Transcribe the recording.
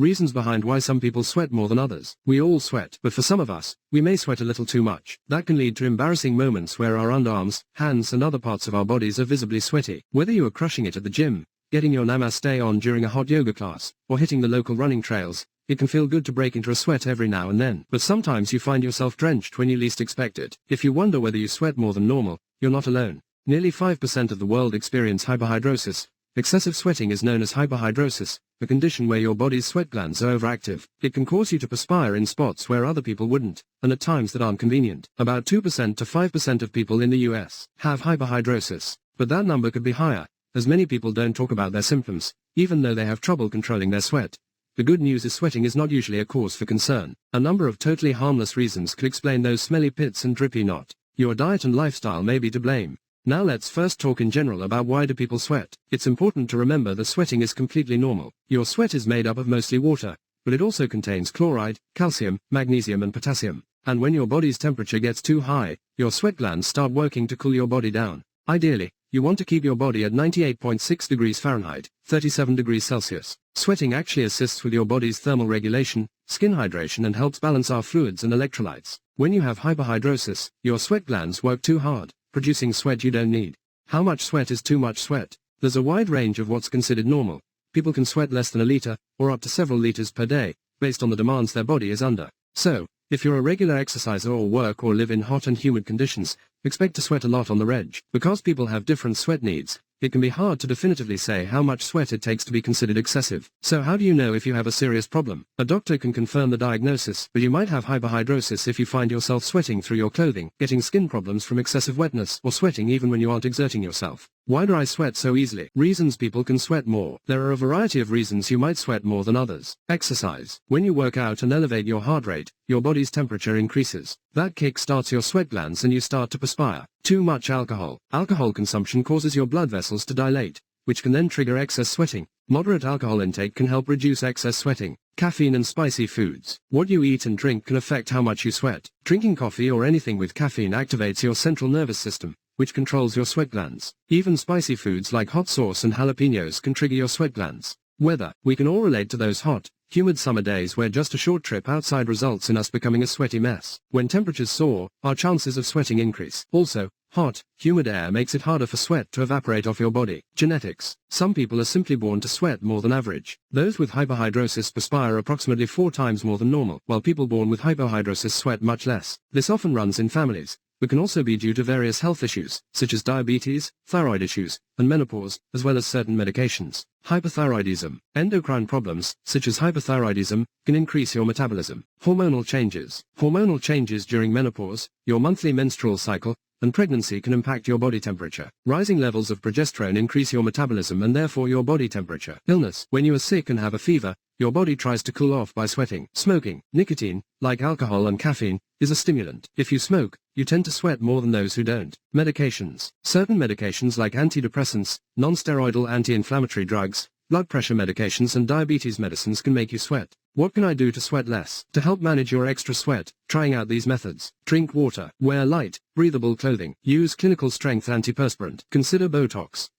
Reasons behind why some people sweat more than others. We all sweat, but for some of us, we may sweat a little too much. That can lead to embarrassing moments where our underarms, hands and other parts of our bodies are visibly sweaty. Whether you are crushing it at the gym, getting your namaste on during a hot yoga class, or hitting the local running trails, it can feel good to break into a sweat every now and then. But sometimes you find yourself drenched when you least expect it. If you wonder whether you sweat more than normal, you're not alone. Nearly 5% of the world experience hyperhidrosis. Excessive sweating is known as hyperhidrosis, a condition where your body's sweat glands are overactive. It can cause you to perspire in spots where other people wouldn't, and at times that aren't convenient. About 2% to 5% of people in the US have hyperhidrosis, but that number could be higher, as many people don't talk about their symptoms, even though they have trouble controlling their sweat. The good news is sweating is not usually a cause for concern. A number of totally harmless reasons could explain those smelly pits and drippy knot. Your diet and lifestyle may be to blame. Now let's first talk in general about why do people sweat. It's important to remember that sweating is completely normal. Your sweat is made up of mostly water, but it also contains chloride, calcium, magnesium and potassium. And when your body's temperature gets too high, your sweat glands start working to cool your body down. Ideally, you want to keep your body at 98.6 degrees Fahrenheit, 37 degrees Celsius. Sweating actually assists with your body's thermal regulation, skin hydration and helps balance our fluids and electrolytes. When you have hyperhidrosis, your sweat glands work too hard, producing sweat you don't need. How much sweat is too much sweat? There's a wide range of what's considered normal. People can sweat less than a liter, or up to several liters per day, based on the demands their body is under. So, if you're a regular exerciser or work or live in hot and humid conditions, expect to sweat a lot on the reg. Because people have different sweat needs, it can be hard to definitively say how much sweat it takes to be considered excessive. So how do you know if you have a serious problem? A doctor can confirm the diagnosis, but you might have hyperhidrosis if you find yourself sweating through your clothing, getting skin problems from excessive wetness, or sweating even when you aren't exerting yourself. Why do I sweat so easily? Reasons people can sweat more. There are a variety of reasons you might sweat more than others. Exercise. When you work out and elevate your heart rate, your body's temperature increases. That kick starts your sweat glands and you start to perspire. Too much alcohol. Alcohol consumption causes your blood vessels to dilate, which can then trigger excess sweating. Moderate alcohol intake can help reduce excess sweating. Caffeine and spicy foods. What you eat and drink can affect how much you sweat. Drinking coffee or anything with caffeine activates your central nervous system, which controls your sweat glands. Even spicy foods like hot sauce and jalapenos can trigger your sweat glands. Weather. We can all relate to those hot, humid summer days where just a short trip outside results in us becoming a sweaty mess. When temperatures soar, our chances of sweating increase. Also, hot, humid air makes it harder for sweat to evaporate off your body. Genetics. Some people are simply born to sweat more than average. Those with hyperhidrosis perspire approximately 4 times more than normal, while people born with hypohidrosis sweat much less. This often runs in families, but can also be due to various health issues, such as diabetes, thyroid issues, and menopause, as well as certain medications. Hyperthyroidism. Endocrine problems, such as hyperthyroidism, can increase your metabolism. Hormonal changes. Hormonal changes during menopause, your monthly menstrual cycle, and pregnancy can impact your body temperature. Rising levels of progesterone increase your metabolism and therefore your body temperature. Illness. When you are sick and have a fever, your body tries to cool off by sweating. Smoking. Nicotine, like alcohol and caffeine, is a stimulant. If you smoke, you tend to sweat more than those who don't. Medications. Certain medications like antidepressants, non-steroidal anti-inflammatory drugs, blood pressure medications and diabetes medicines can make you sweat. What can I do to sweat less? To help manage your extra sweat, trying out these methods. Drink water. Wear light, breathable clothing. Use clinical strength antiperspirant. Consider Botox.